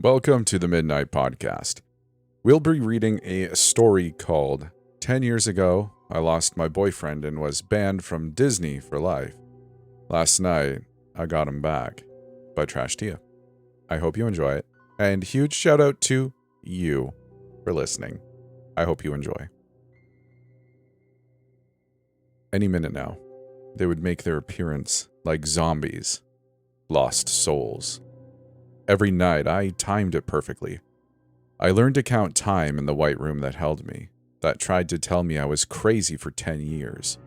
Welcome to the Midnight Podcast. We'll be reading a story called 10 Years Ago, I Lost My Boyfriend and Was Banned from Disney for Life. Last night, I Got Him Back by Trash Tia. I hope you enjoy it, and huge shout out to you for listening. I hope you enjoy. Any minute now, they would make their appearance like zombies, lost souls. Every night, I timed it perfectly. I learned to count time in the white room that held me, that tried to tell me I was crazy for 10 years.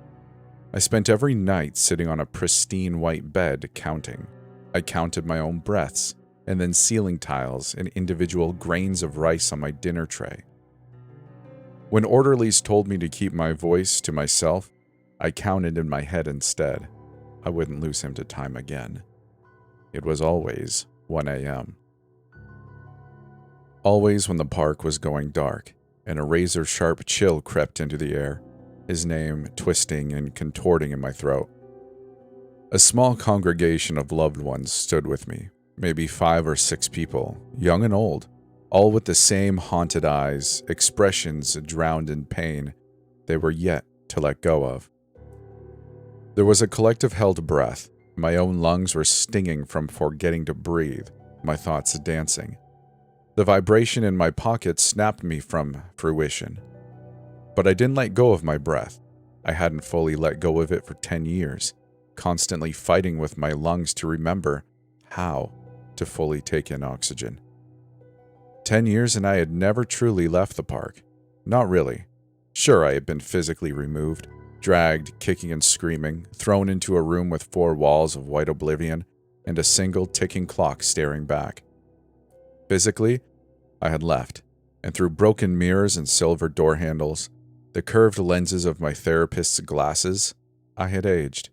I spent every night sitting on a pristine white bed counting. I counted my own breaths, and then ceiling tiles and individual grains of rice on my dinner tray. When orderlies told me to keep my voice to myself, I counted in my head instead. I wouldn't lose him to time again. It was always 1 a.m. Always when the park was going dark, and a razor-sharp chill crept into the air, his name twisting and contorting in my throat. A small congregation of loved ones stood with me, maybe 5 or 6 people, young and old, all with the same haunted eyes, expressions drowned in pain they were yet to let go of. There was a collective held breath. My own lungs were stinging from forgetting to breathe, my thoughts dancing. The vibration in my pocket snapped me from fruition. But I didn't let go of my breath. I hadn't fully let go of it for 10 years, constantly fighting with my lungs to remember how to fully take in oxygen. 10 years and I had never truly left the park. Not really. Sure, I had been physically removed, dragged, kicking and screaming, thrown into a room with 4 walls of white oblivion and a single ticking clock staring back. Physically, I had left, and through broken mirrors and silver door handles, the curved lenses of my therapist's glasses, I had aged.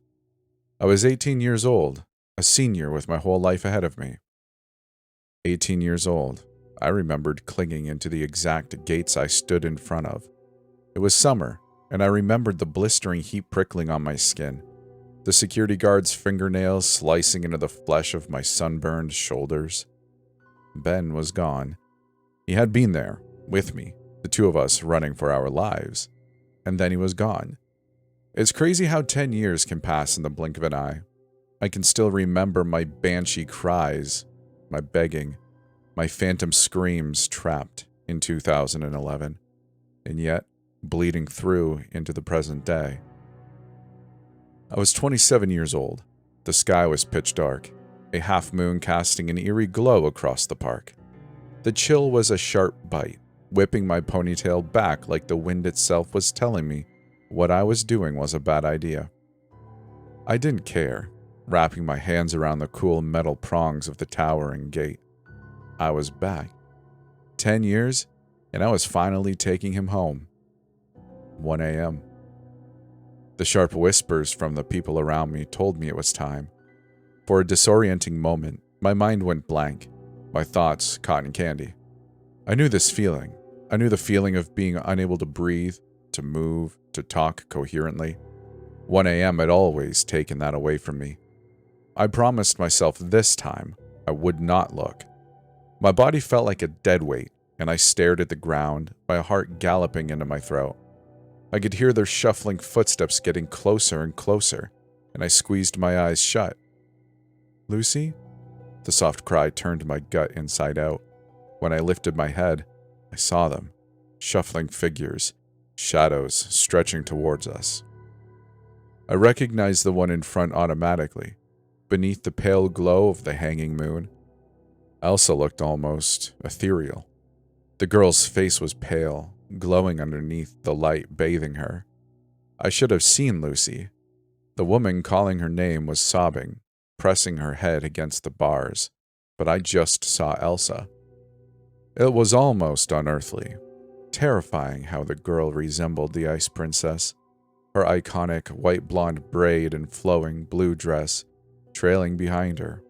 I was 18 years old, a senior with my whole life ahead of me. 18 years old, I remembered clinging into the exact gates I stood in front of. It was summer, and I remembered the blistering heat prickling on my skin, the security guard's fingernails slicing into the flesh of my sunburned shoulders. Ben was gone. He had been there, with me, the two of us running for our lives, and then he was gone. It's crazy how 10 years can pass in the blink of an eye. I can still remember my banshee cries, my begging, my phantom screams trapped in 2011, and yet bleeding through into the present day. I was 27 years old. The sky was pitch dark, a half moon casting an eerie glow across the park. The chill was a sharp bite, whipping my ponytail back like the wind itself was telling me what I was doing was a bad idea. I didn't care, wrapping my hands around the cool metal prongs of the towering gate. I was back. 10 years, and I was finally taking him home. 1 a.m. The sharp whispers from the people around me told me it was time. For a disorienting moment, my mind went blank, my thoughts cotton candy. I knew this feeling. I knew the feeling of being unable to breathe, to move, to talk coherently. 1 a.m. had always taken that away from me. I promised myself this time I would not look. My body felt like a dead weight, and I stared at the ground, my heart galloping into my throat. I could hear their shuffling footsteps getting closer and closer, and I squeezed my eyes shut. "Lucy?" The soft cry turned my gut inside out. When I lifted my head, I saw them, shuffling figures, shadows stretching towards us. I recognized the one in front automatically, beneath the pale glow of the hanging moon. Elsa looked almost ethereal. The girl's face was pale, glowing underneath the light bathing her. I should have seen Lucy. The woman calling her name was sobbing, pressing her head against the bars, but I just saw Elsa. It was almost unearthly, terrifying how the girl resembled the Ice Princess, her iconic white blonde braid and flowing blue dress trailing behind her.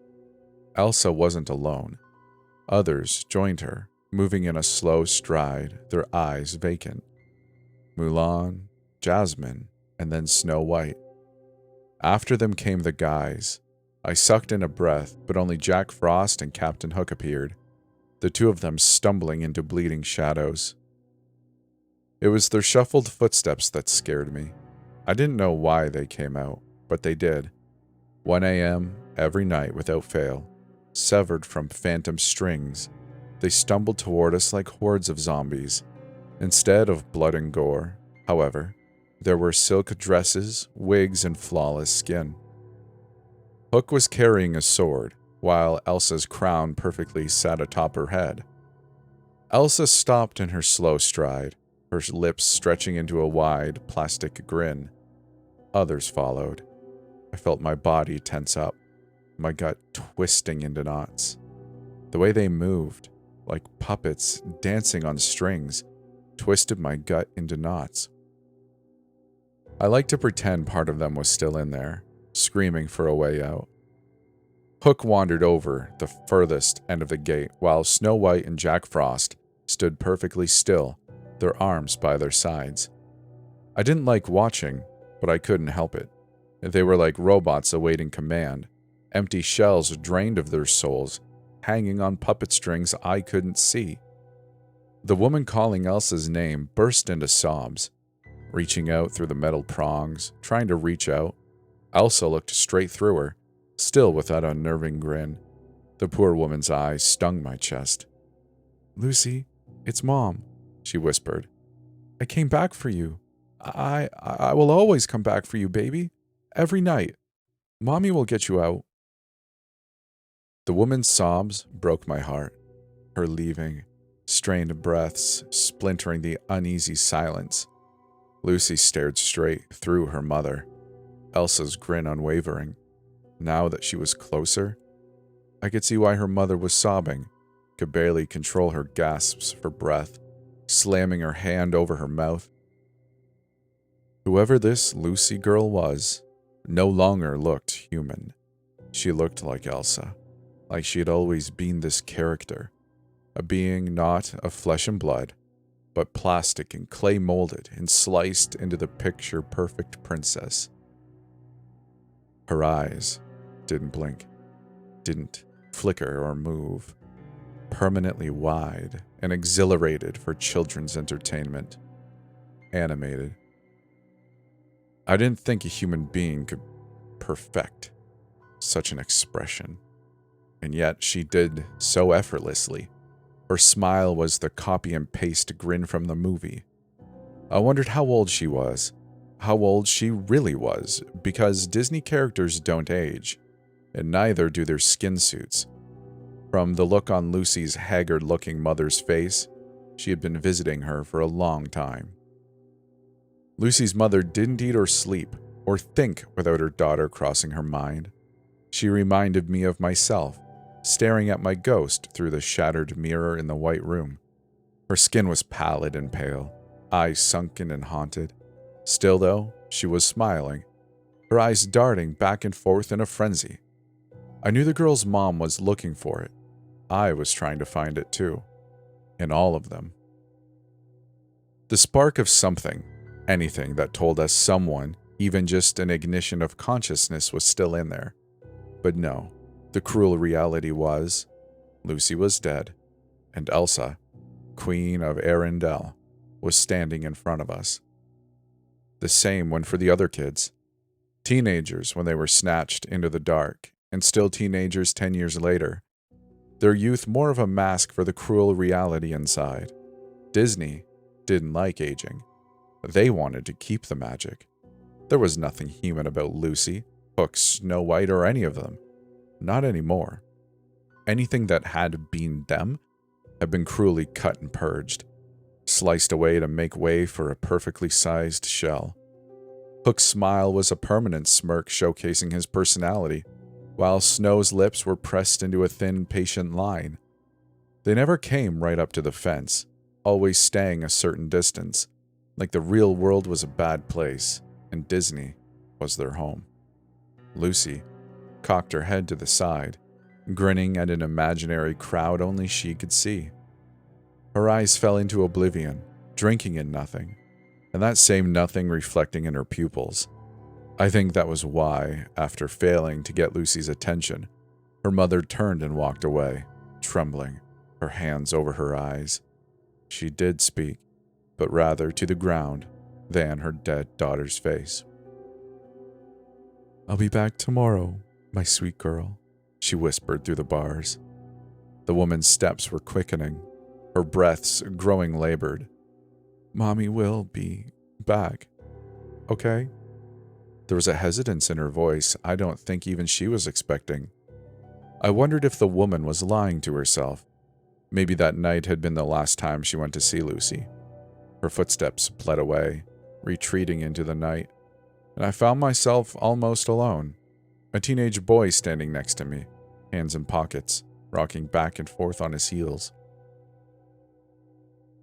Elsa wasn't alone. Others joined her, moving in a slow stride, their eyes vacant. Mulan, Jasmine, and then Snow White. After them came the guys. I sucked in a breath, but only Jack Frost and Captain Hook appeared. the two of them stumbling into bleeding shadows. It was their shuffled footsteps that scared me. I didn't know why they came out, but they did. 1 a.m. every night without fail, severed from phantom strings, they stumbled toward us like hordes of zombies. Instead of blood and gore, however, there were silk dresses, wigs, and flawless skin. Hook was carrying a sword, while Elsa's crown perfectly sat atop her head. Elsa stopped in her slow stride, her lips stretching into a wide, plastic grin. Others followed. I felt my body tense up, my gut twisting into knots. The way they moved, like puppets dancing on strings, twisted my gut into knots. I liked to pretend part of them was still in there, screaming for a way out. Hook wandered over the furthest end of the gate, while Snow White and Jack Frost stood perfectly still, their arms by their sides. I didn't like watching, but I couldn't help it. They were like robots awaiting command, empty shells drained of their souls, hanging on puppet strings I couldn't see. The woman calling Elsa's name burst into sobs, reaching out through the metal prongs, trying to reach out. Elsa looked straight through her, still with that unnerving grin. The poor woman's eyes stung my chest. "Lucy, it's Mom," she whispered. "I came back for you. I will always come back for you, baby. Every night. Mommy will get you out." The woman's sobs broke my heart. Her leaving, strained breaths splintering the uneasy silence. Lucy stared straight through her mother, Elsa's grin unwavering. Now that she was closer, I could see why her mother was sobbing, could barely control her gasps for breath, slamming her hand over her mouth. Whoever this Lucy girl was, no longer looked human. She looked like Elsa, like she had always been this character, a being not of flesh and blood, but plastic and clay molded and sliced into the picture-perfect princess. Her eyes didn't blink, didn't flicker or move, permanently wide and exhilarated for children's entertainment, animated. I didn't think a human being could perfect such an expression, and yet she did so effortlessly. Her smile was the copy and paste grin from the movie. I wondered how old she was, how old she really was, because Disney characters don't age, and neither do their skin suits. From the look on Lucy's haggard-looking mother's face, she had been visiting her for a long time. Lucy's mother didn't eat or sleep or think without her daughter crossing her mind. She reminded me of myself, staring at my ghost through the shattered mirror in the white room. Her skin was pallid and pale, eyes sunken and haunted. Still, though, she was smiling, her eyes darting back and forth in a frenzy. I knew the girl's mom was looking for it. I was trying to find it too, in all of them. The spark of something, anything that told us someone, even just an ignition of consciousness, was still in there. But no, the cruel reality was, Lucy was dead, and Elsa, Queen of Arendelle, was standing in front of us. The same went for the other kids. Teenagers when they were snatched into the dark, and still teenagers 10 years later. Their youth more of a mask for the cruel reality inside. Disney didn't like aging. They wanted to keep the magic. There was nothing human about Lucy, Hook, Snow White, or any of them. Not anymore. Anything that had been them had been cruelly cut and purged, sliced away to make way for a perfectly sized shell. Hook's smile was a permanent smirk showcasing his personality, while Snow's lips were pressed into a thin, patient line. They never came right up to the fence, always staying a certain distance, like the real world was a bad place, and Disney was their home. Lucy cocked her head to the side, grinning at an imaginary crowd only she could see. Her eyes fell into oblivion, drinking in nothing, and that same nothing reflecting in her pupils. I think that was why, after failing to get Lucy's attention, her mother turned and walked away, trembling, her hands over her eyes. She did speak, but rather to the ground than her dead daughter's face. "I'll be back tomorrow, my sweet girl," she whispered through the bars. The woman's steps were quickening, her breaths growing labored. "Mommy will be back, okay?" There was a hesitance in her voice I don't think even she was expecting. I wondered if the woman was lying to herself. Maybe that night had been the last time she went to see Lucy. Her footsteps bled away, retreating into the night, and I found myself almost alone. A teenage boy standing next to me, hands in pockets, rocking back and forth on his heels.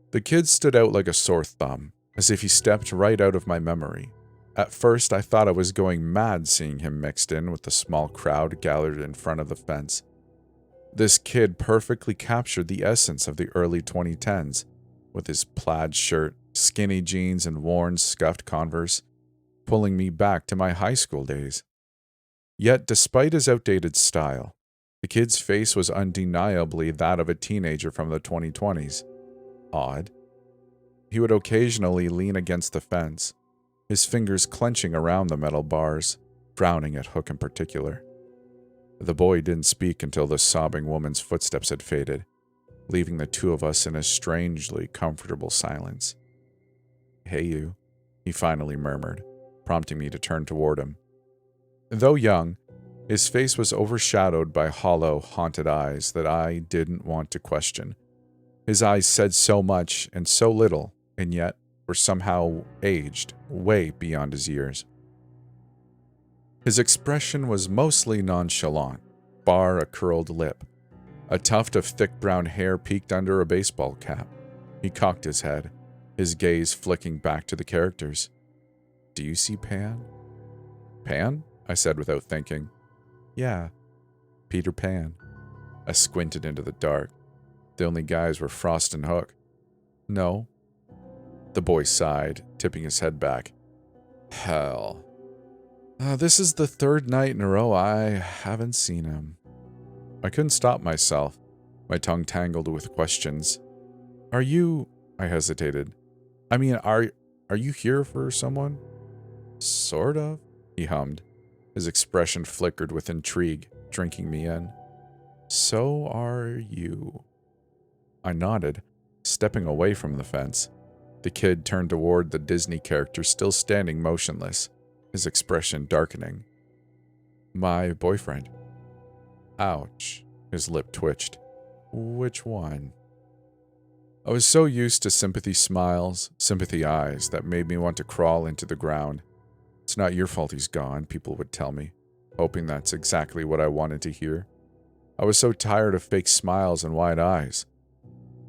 The kid stood out like a sore thumb, as if he stepped right out of my memory. At first, I thought I was going mad seeing him mixed in with the small crowd gathered in front of the fence. This kid perfectly captured the essence of the early 2010s, with his plaid shirt, skinny jeans, and worn, scuffed Converse, pulling me back to my high school days. Yet, despite his outdated style, the kid's face was undeniably that of a teenager from the 2020s. Odd. He would occasionally lean against the fence, his fingers clenching around the metal bars, frowning at Hook in particular. The boy didn't speak until the sobbing woman's footsteps had faded, leaving the two of us in a strangely comfortable silence. "Hey you," he finally murmured, prompting me to turn toward him. Though young, his face was overshadowed by hollow, haunted eyes that I didn't want to question. His eyes said so much and so little, and yet were somehow aged way beyond his years. His expression was mostly nonchalant, bar a curled lip. A tuft of thick brown hair peeked under a baseball cap. He cocked his head, his gaze flicking back to the characters. "Do you see Pan?" "Pan?" I said without thinking. "Yeah, Peter Pan." I squinted into the dark. The only guys were Frost and Hook. "No." The boy sighed, tipping his head back. "Hell. This is the third night in a row I haven't seen him." I couldn't stop myself, my tongue tangled with questions. "Are you—" I hesitated. "I mean, are you here for someone?" "Sort of," he hummed. His expression flickered with intrigue, drinking me in. "So are you." I nodded, stepping away from the fence. The kid turned toward the Disney character still standing motionless, his expression darkening. "My boyfriend." "Ouch." His lip twitched. "Which one?" I was so used to sympathy smiles, sympathy eyes, that made me want to crawl into the ground. "It's not your fault he's gone," people would tell me, hoping that's exactly what I wanted to hear. I was so tired of fake smiles and wide eyes.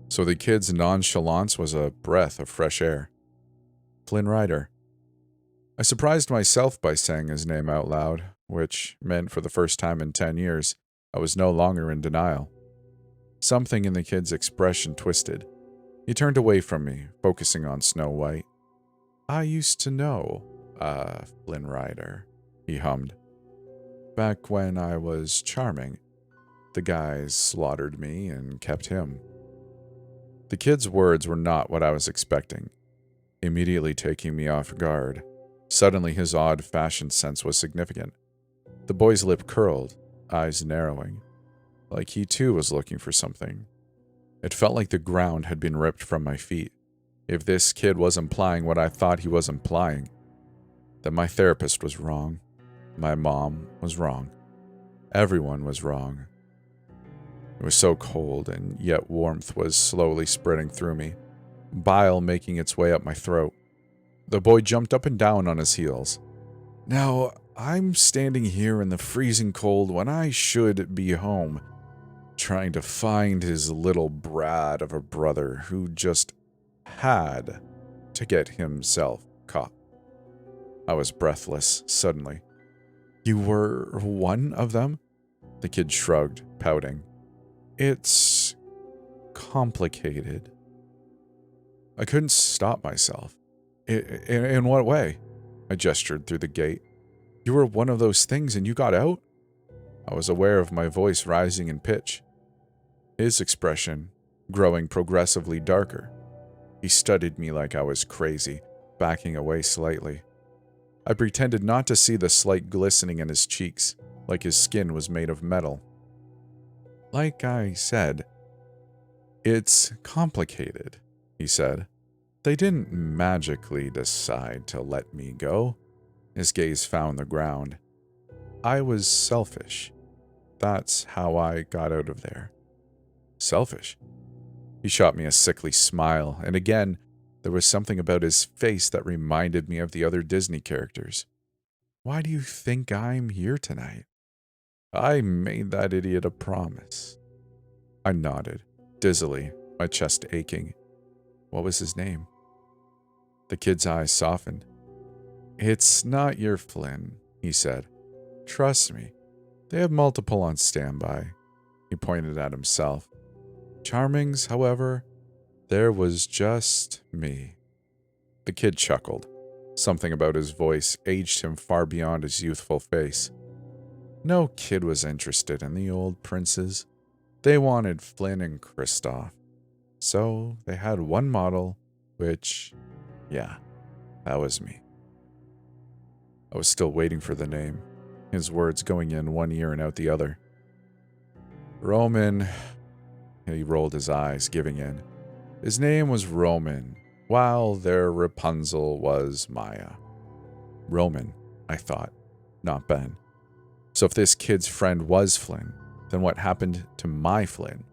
So the kid's nonchalance was a breath of fresh air. "Flynn Rider." I surprised myself by saying his name out loud, which meant for the first time in 10 years, I was no longer in denial. Something in the kid's expression twisted. He turned away from me, focusing on Snow White. "I used to know, Flynn Rider," he hummed. "Back when I was charming. The guys slaughtered me and kept him." The kid's words were not what I was expecting, immediately taking me off guard. Suddenly his odd fashion sense was significant. The boy's lip curled, eyes narrowing, like he too was looking for something. It felt like the ground had been ripped from my feet. If this kid was implying what I thought he was implying, then my therapist was wrong. My mom was wrong. Everyone was wrong. It was so cold, and yet warmth was slowly spreading through me, bile making its way up my throat. The boy jumped up and down on his heels. "Now, I'm standing here in the freezing cold when I should be home, trying to find his little brat of a brother who just had to get himself caught." I was breathless, suddenly. "You were one of them?" The kid shrugged, pouting. "It's complicated." I couldn't stop myself. In what way?" I gestured through the gate. "You were one of those things and you got out?" I was aware of my voice rising in pitch. His expression, growing progressively darker. He studied me like I was crazy, backing away slightly. I pretended not to see the slight glistening in his cheeks, like his skin was made of metal. Like I said, it's complicated, he said. They didn't magically decide to let me go. His gaze found the ground. I was selfish. That's how I got out of there. Selfish? He shot me a sickly smile, and again, there was something about his face that reminded me of the other Disney characters. Why do you think I'm here tonight? I made that idiot a promise. I nodded, dizzily, my chest aching. What was his name? The kid's eyes softened. It's not your Flynn, he said. Trust me. They have multiple on standby. He pointed at himself. Charming's, however, there was just me. The kid chuckled. Something about his voice aged him far beyond his youthful face. No kid was interested in the old princes. They wanted Flynn and Kristoff. So they had one model, which, yeah, that was me. I was still waiting for the name, his words going in one ear and out the other. Roman. He rolled his eyes, giving in. His name was Roman, while their Rapunzel was Maya. Roman, I thought, not Ben. So if this kid's friend was Flynn, then what happened to my Flynn?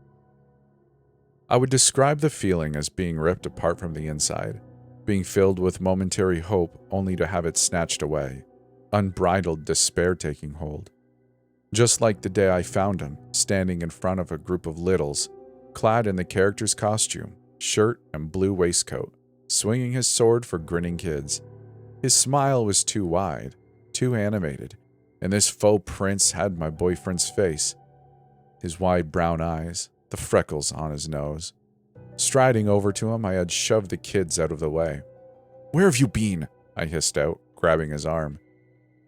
I would describe the feeling as being ripped apart from the inside, being filled with momentary hope only to have it snatched away, unbridled despair taking hold. Just like the day I found him, standing in front of a group of littles, clad in the character's costume, shirt and blue waistcoat, swinging his sword for grinning kids. His smile was too wide, too animated, and this faux prince had my boyfriend's face. His wide brown eyes, the freckles on his nose. Striding over to him, I had shoved the kids out of the way. Where have you been? I hissed out, grabbing his arm.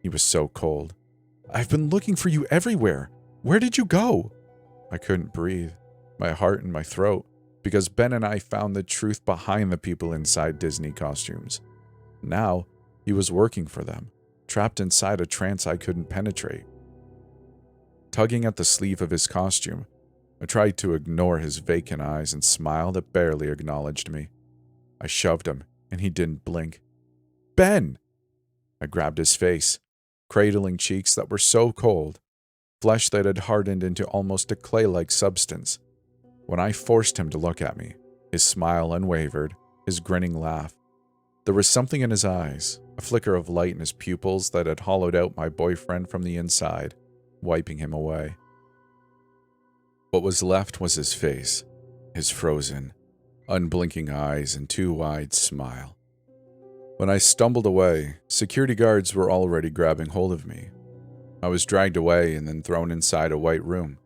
He was so cold. I've been looking for you everywhere. Where did you go? I couldn't breathe, my heart in my throat, because Ben and I found the truth behind the people inside Disney costumes. Now, he was working for them, trapped inside a trance I couldn't penetrate. Tugging at the sleeve of his costume, I tried to ignore his vacant eyes and smile that barely acknowledged me. I shoved him, and he didn't blink. Ben! I grabbed his face, cradling cheeks that were so cold, flesh that had hardened into almost a clay-like substance. When I forced him to look at me, his smile unwavered, his grinning laugh. There was something in his eyes, a flicker of light in his pupils that had hollowed out my boyfriend from the inside, wiping him away. What was left was his face, his frozen, unblinking eyes and too wide smile. When I stumbled away, security guards were already grabbing hold of me. I was dragged away and then thrown inside a white room.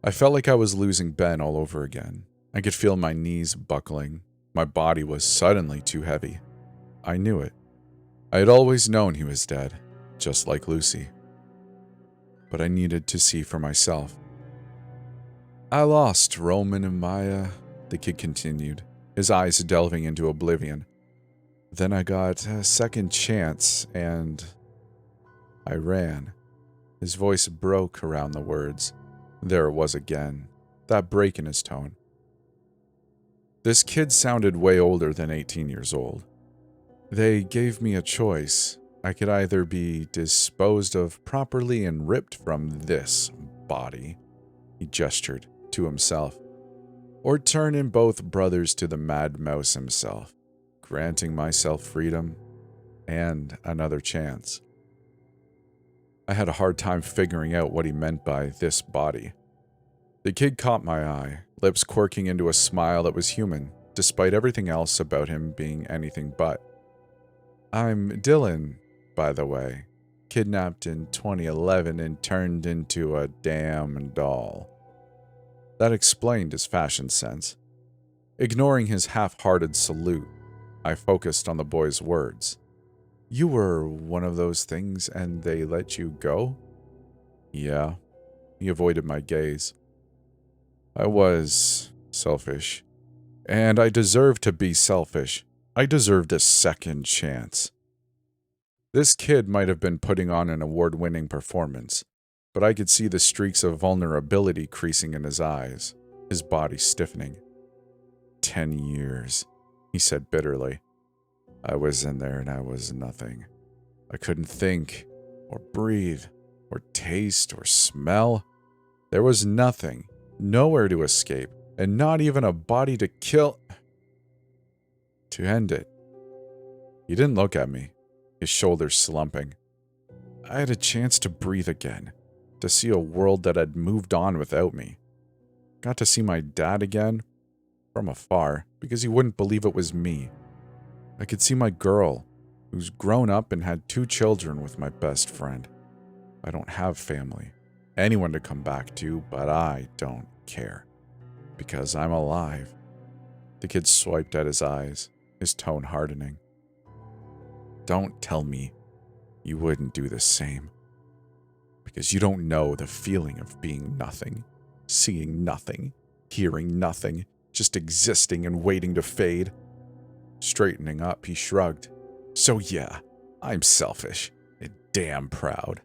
I felt like I was losing Ben all over again. I could feel my knees buckling. My body was suddenly too heavy. I knew it. I had always known he was dead, just like Lucy. But I needed to see for myself. I lost Roman and Maya, the kid continued, his eyes delving into oblivion. Then I got a second chance, and I ran. His voice broke around the words. There it was again, that break in his tone. This kid sounded way older than 18 years old. They gave me a choice. I could either be disposed of properly and ripped from this body, he gestured to himself, or turn in both brothers to the Mad Mouse himself, granting myself freedom and another chance. I had a hard time figuring out what he meant by this body. The kid caught my eye, lips quirking into a smile that was human, despite everything else about him being anything but. I'm Dylan, by the way, kidnapped in 2011 and turned into a damn doll. That explained his fashion sense. Ignoring his half-hearted salute, I focused on the boy's words. You were one of those things and they let you go? Yeah. He avoided my gaze. I was Selfish. And I deserved to be selfish. I deserved a second chance. This kid might have been putting on an award-winning performance, but I could see the streaks of vulnerability creasing in his eyes, his body stiffening. 10 years, he said bitterly. I was in there and I was nothing. I couldn't think, or breathe, or taste, or smell. There was nothing, nowhere to escape, and not even a body to kill. To end it. He didn't look at me, his shoulders slumping. I had a chance to breathe again, to see a world that had moved on without me. Got to see my dad again, from afar, because he wouldn't believe it was me. I could see my girl, who's grown up and had 2 children with my best friend. I don't have family, anyone to come back to, but I don't care. Because I'm alive. The kid swiped at his eyes, his tone hardening. Don't tell me you wouldn't do the same. Because you don't know the feeling of being nothing, seeing nothing, hearing nothing, just existing and waiting to fade. Straightening up, he shrugged. So yeah, I'm selfish and damn proud.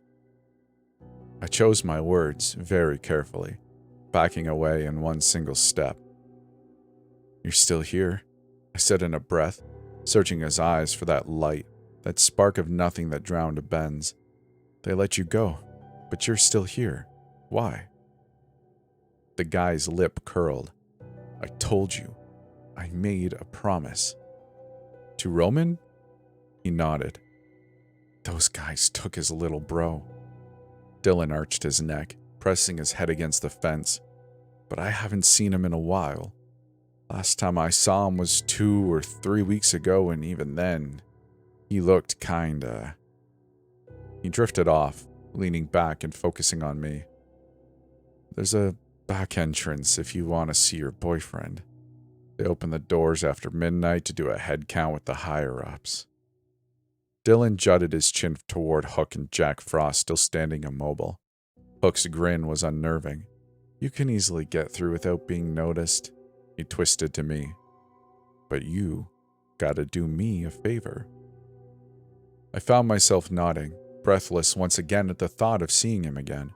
I chose my words very carefully, backing away in one single step. You're still here, I said in a breath, searching his eyes for that light, that spark of nothing that drowned Ben's. They let you go, but you're still here. Why? The guy's lip curled. I told you. I made a promise. To Roman? He nodded. Those guys took his little bro. Dylan arched his neck, pressing his head against the fence. But I haven't seen him in a while. Last time I saw him was 2 or 3 weeks ago, and even then, he looked kinda... He drifted off, leaning back and focusing on me. There's a back entrance if you want to see your boyfriend. They open the doors after midnight to do a head count with the higher-ups. Dylan jutted his chin toward Hook and Jack Frost, still standing immobile. Hook's grin was unnerving. You can easily get through without being noticed. He twisted to me. But you gotta do me a favor. I found myself nodding, breathless once again at the thought of seeing him again.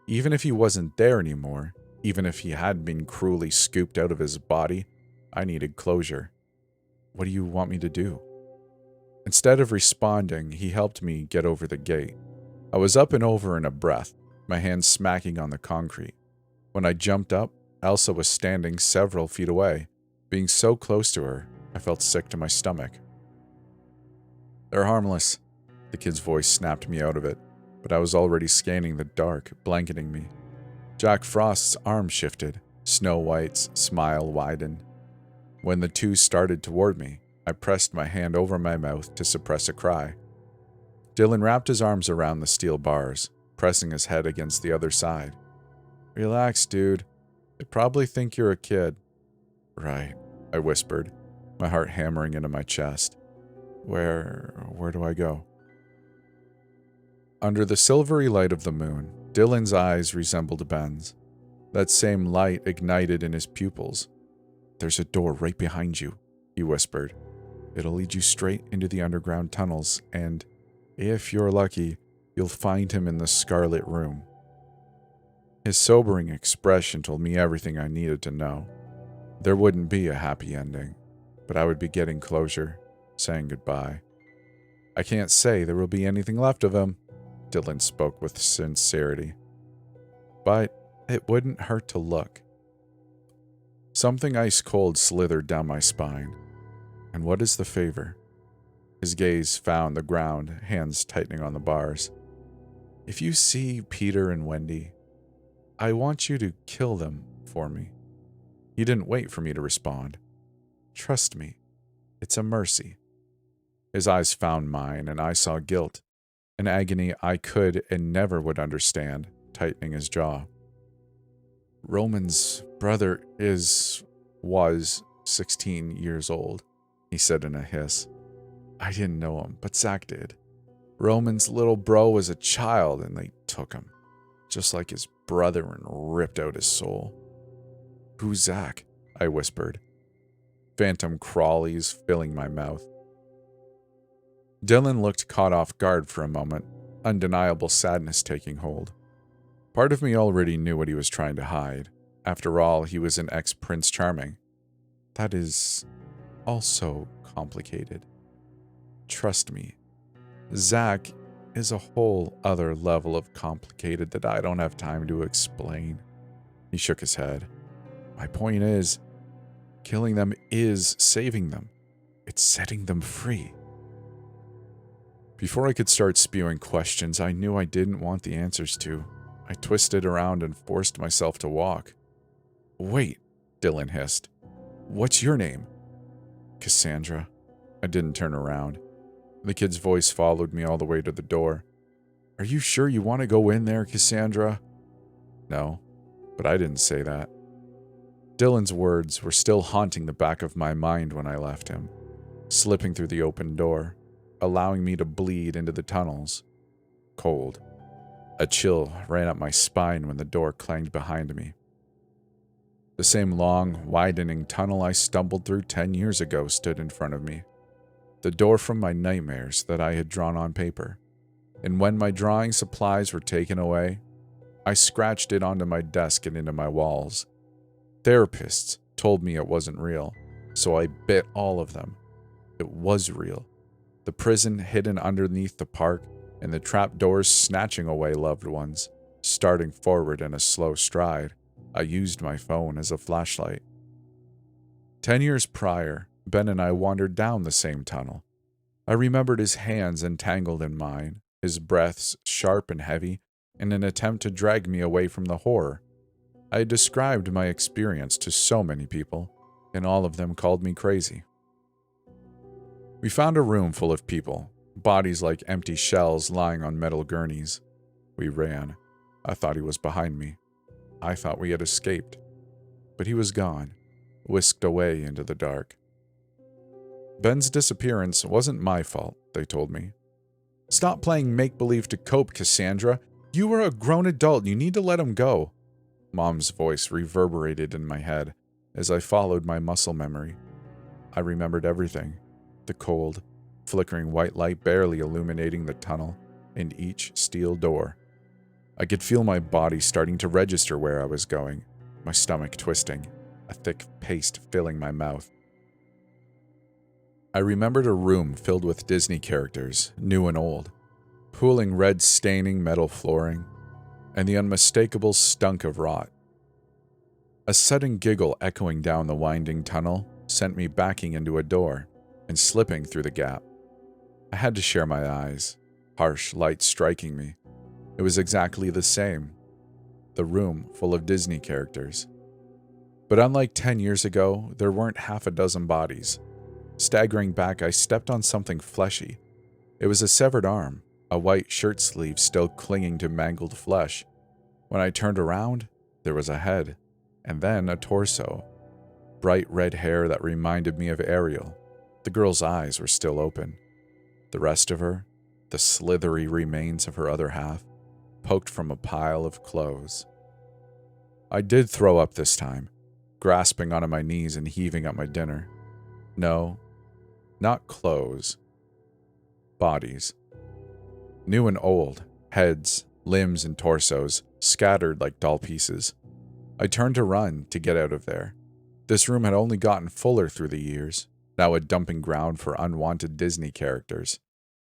Even if he wasn't there anymore, even if he had been cruelly scooped out of his body, I needed closure. What do you want me to do? Instead of responding, he helped me get over the gate. I was up and over in a breath, my hands smacking on the concrete. When I jumped up, Elsa was standing several feet away. Being so close to her, I felt sick to my stomach. They're harmless. The kid's voice snapped me out of it, but I was already scanning the dark, blanketing me. Jack Frost's arm shifted. Snow White's smile widened. When the 2 started toward me, I pressed my hand over my mouth to suppress a cry. Dylan wrapped his arms around the steel bars, pressing his head against the other side. Relax, dude. They probably think you're a kid. Right, I whispered, my heart hammering into my chest. Where do I go? Under the silvery light of the moon, Dylan's eyes resembled Ben's. That same light ignited in his pupils. There's a door right behind you, he whispered. It'll lead you straight into the underground tunnels, and, if you're lucky, you'll find him in the Scarlet Room. His sobering expression told me everything I needed to know. There wouldn't be a happy ending, but I would be getting closure, saying goodbye. I can't say there will be anything left of him, Dylan spoke with sincerity. But it wouldn't hurt to look. Something ice-cold slithered down my spine. And what is the favor? His gaze found the ground, hands tightening on the bars. If you see Peter and Wendy, I want you to kill them for me. He didn't wait for me to respond. Trust me, it's a mercy. His eyes found mine, and I saw guilt, an agony I could and never would understand, tightening his jaw. Roman's brother was 16 years old, he said in a hiss. I didn't know him, but Zach did. Roman's little bro was a child, and they took him, just like his brother, and ripped out his soul. Who's Zach? I whispered, phantom crawlies filling my mouth. Dylan looked caught off guard for a moment, undeniable sadness taking hold. Part of me already knew what he was trying to hide. After all, he was an ex-Prince Charming. That is also complicated. Trust me, Zach is a whole other level of complicated that I don't have time to explain. He shook his head. My point is, killing them is saving them. It's setting them free. Before I could start spewing questions I knew I didn't want the answers to, I twisted around and forced myself to walk. Wait, Dylan hissed. What's your name? Cassandra. I didn't turn around. The kid's voice followed me all the way to the door. Are you sure you want to go in there, Cassandra? No, but I didn't say that. Dylan's words were still haunting the back of my mind when I left him, slipping through the open door, allowing me to bleed into the tunnels. Cold. A chill ran up my spine when the door clanged behind me. The same long, widening tunnel I stumbled through 10 years ago stood in front of me. The door from my nightmares that I had drawn on paper. And when my drawing supplies were taken away, I scratched it onto my desk and into my walls. Therapists told me it wasn't real, so I bit all of them. It was real. The prison hidden underneath the park, and the trapdoors snatching away loved ones. Starting forward in a slow stride, I used my phone as a flashlight. 10 years prior, Ben and I wandered down the same tunnel. I remembered his hands entangled in mine, his breaths sharp and heavy, in an attempt to drag me away from the horror. I had described my experience to so many people, and all of them called me crazy. We found a room full of people, bodies like empty shells lying on metal gurneys. We ran. I thought he was behind me. I thought we had escaped. But he was gone, whisked away into the dark. Ben's disappearance wasn't my fault, they told me. Stop playing make-believe to cope, Cassandra. You are a grown adult. You need to let him go. Mom's voice reverberated in my head as I followed my muscle memory. I remembered everything. The cold, flickering white light barely illuminating the tunnel and each steel door. I could feel my body starting to register where I was going, my stomach twisting, a thick paste filling my mouth. I remembered a room filled with Disney characters, new and old, pooling red staining metal flooring, and the unmistakable stunk of rot. A sudden giggle echoing down the winding tunnel sent me backing into a door and slipping through the gap. I had to share my eyes, harsh light striking me. It was exactly the same. The room full of Disney characters. But unlike 10 years ago, there weren't half a dozen bodies. Staggering back, I stepped on something fleshy. It was a severed arm, a white shirt sleeve still clinging to mangled flesh. When I turned around, there was a head, and then a torso. Bright red hair that reminded me of Ariel. The girl's eyes were still open. The rest of her, the slithery remains of her other half, poked from a pile of clothes. I did throw up this time, grasping onto my knees and heaving up my dinner. No, not clothes. Bodies. New and old, heads, limbs, and torsos, scattered like doll pieces. I turned to run to get out of there. This room had only gotten fuller through the years, now a dumping ground for unwanted Disney characters.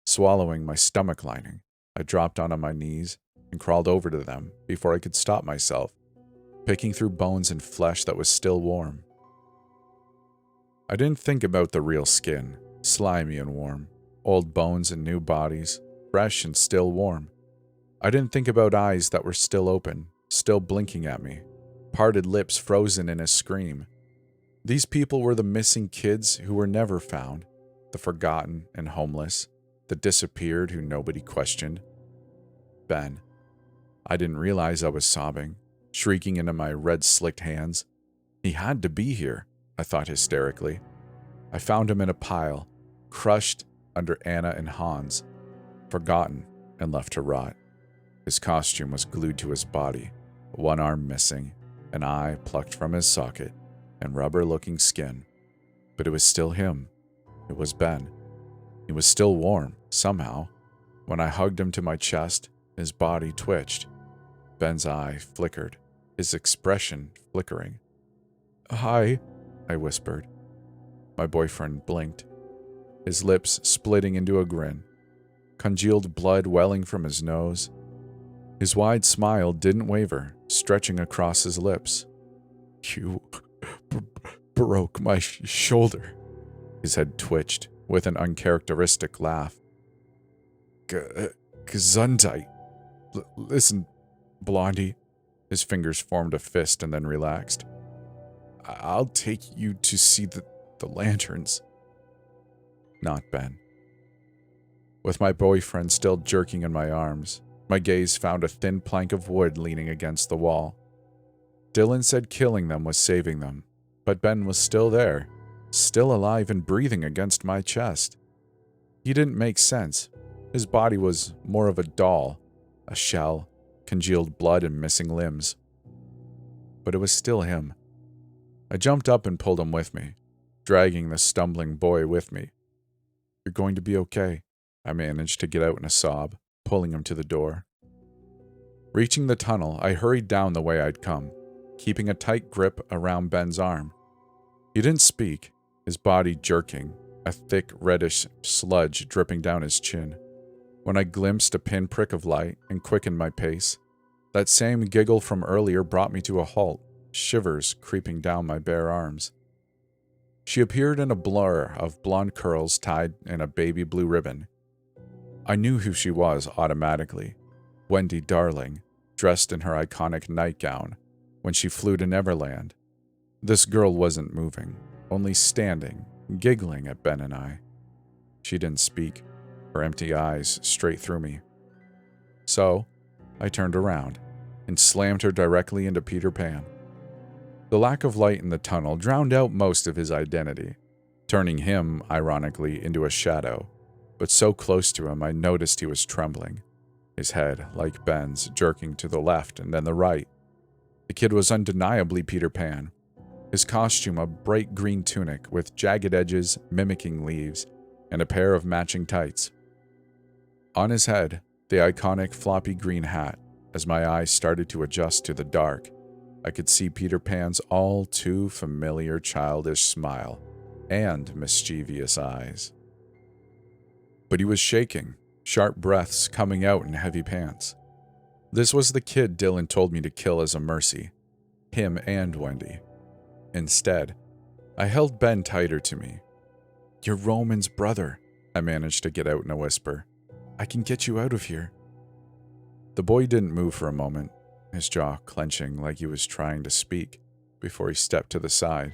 Swallowing my stomach lining, I dropped onto my knees and crawled over to them before I could stop myself, picking through bones and flesh that was still warm. I didn't think about the real skin, slimy and warm, old bones and new bodies, fresh and still warm. I didn't think about eyes that were still open, still blinking at me, parted lips frozen in a scream. These people were the missing kids who were never found, the forgotten and homeless, the disappeared who nobody questioned. Ben. I didn't realize I was sobbing, shrieking into my red-slicked hands. He had to be here, I thought hysterically. I found him in a pile, crushed under Anna and Hans, forgotten and left to rot. His costume was glued to his body, one arm missing, an eye plucked from his socket. and rubber-looking skin. But it was still him. It was Ben. He was still warm, somehow. When I hugged him to my chest, his body twitched. Ben's eye flickered, his expression flickering. "Hi," I whispered. My boyfriend blinked, his lips splitting into a grin, congealed blood welling from his nose. His wide smile didn't waver, stretching across his lips. "You broke my shoulder." His head twitched with an uncharacteristic laugh. "Gesundheit. Listen, Blondie." His fingers formed a fist and then relaxed. "I'll take you to see the lanterns." Not Ben. With my boyfriend still jerking in my arms, my gaze found a thin plank of wood leaning against the wall. Dylan said killing them was saving them, but Ben was still there, still alive and breathing against my chest. He didn't make sense. His body was more of a doll, a shell, congealed blood and missing limbs. But it was still him. I jumped up and pulled him with me, dragging the stumbling boy with me. "You're going to be okay," I managed to get out in a sob, pulling him to the door. Reaching the tunnel, I hurried down the way I'd come, keeping a tight grip around Ben's arm. He didn't speak, his body jerking, a thick reddish sludge dripping down his chin. When I glimpsed a pinprick of light and quickened my pace, that same giggle from earlier brought me to a halt, shivers creeping down my bare arms. She appeared in a blur of blonde curls tied in a baby blue ribbon. I knew who she was automatically. Wendy Darling, dressed in her iconic nightgown when she flew to Neverland. This girl wasn't moving, only standing, giggling at Ben and I. She didn't speak, her empty eyes straight through me. So, I turned around and slammed her directly into Peter Pan. The lack of light in the tunnel drowned out most of his identity, turning him, ironically, into a shadow. But so close to him, I noticed he was trembling, his head, like Ben's, jerking to the left and then the right. The kid was undeniably Peter Pan. His costume a bright green tunic with jagged edges mimicking leaves, and a pair of matching tights. On his head, the iconic floppy green hat. As my eyes started to adjust to the dark, I could see Peter Pan's all too familiar childish smile and mischievous eyes. But he was shaking, sharp breaths coming out in heavy pants. This was the kid Dylan told me to kill as a mercy, him and Wendy. Instead, I held Ben tighter to me. "You're Roman's brother," I managed to get out in a whisper. "I can get you out of here." The boy didn't move for a moment, his jaw clenching like he was trying to speak, before he stepped to the side.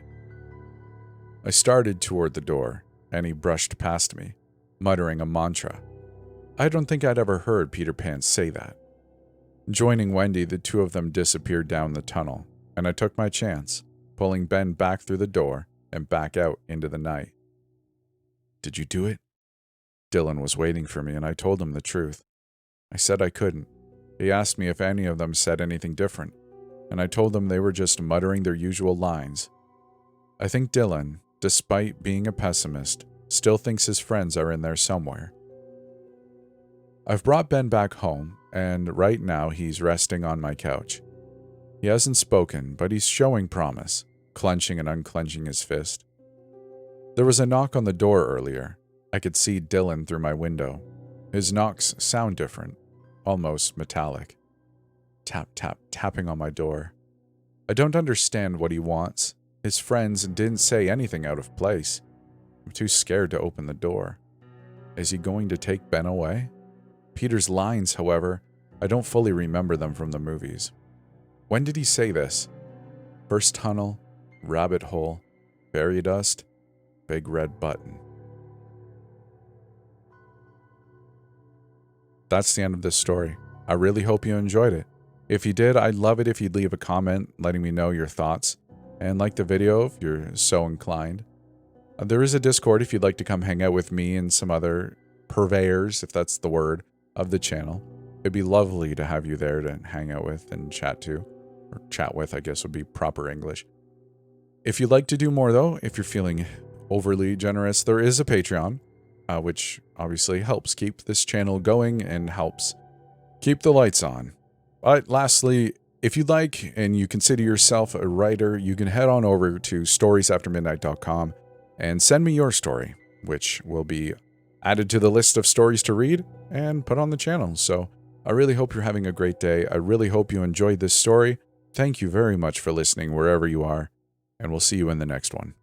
I started toward the door, and he brushed past me, muttering a mantra. I don't think I'd ever heard Peter Pan say that. Joining Wendy, the two of them disappeared down the tunnel, and I took my chance, pulling Ben back through the door and back out into the night. "Did you do it?" Dylan was waiting for me, and I told him the truth. I said I couldn't. He asked me if any of them said anything different, and I told them they were just muttering their usual lines. I think Dylan, despite being a pessimist, still thinks his friends are in there somewhere. I've brought Ben back home, and right now he's resting on my couch. He hasn't spoken, but he's showing promise, clenching and unclenching his fist. There was a knock on the door earlier. I could see Dylan through my window. His knocks sound different, almost metallic. Tap, tap, tapping on my door. I don't understand what he wants. His friends didn't say anything out of place. I'm too scared to open the door. Is he going to take Ben away? Peter's lines, however, I don't fully remember them from the movies. When did he say this? First tunnel, rabbit hole, fairy dust, big red button. That's the end of this story. I really hope you enjoyed it. If you did, I'd love it if you'd leave a comment letting me know your thoughts, and like the video if you're so inclined. There is a Discord if you'd like to come hang out with me and some other purveyors, if that's the word, of the channel. It'd be lovely to have you there to hang out with and chat to. Or chat with, I guess would be proper English. If you'd like to do more, though, if you're feeling overly generous, there is a Patreon, which obviously helps keep this channel going and helps keep the lights on. But lastly, if you'd like and you consider yourself a writer, you can head on over to storiesaftermidnight.com and send me your story, which will be added to the list of stories to read and put on the channel. So I really hope you're having a great day. I really hope you enjoyed this story. Thank you very much for listening wherever you are, and we'll see you in the next one.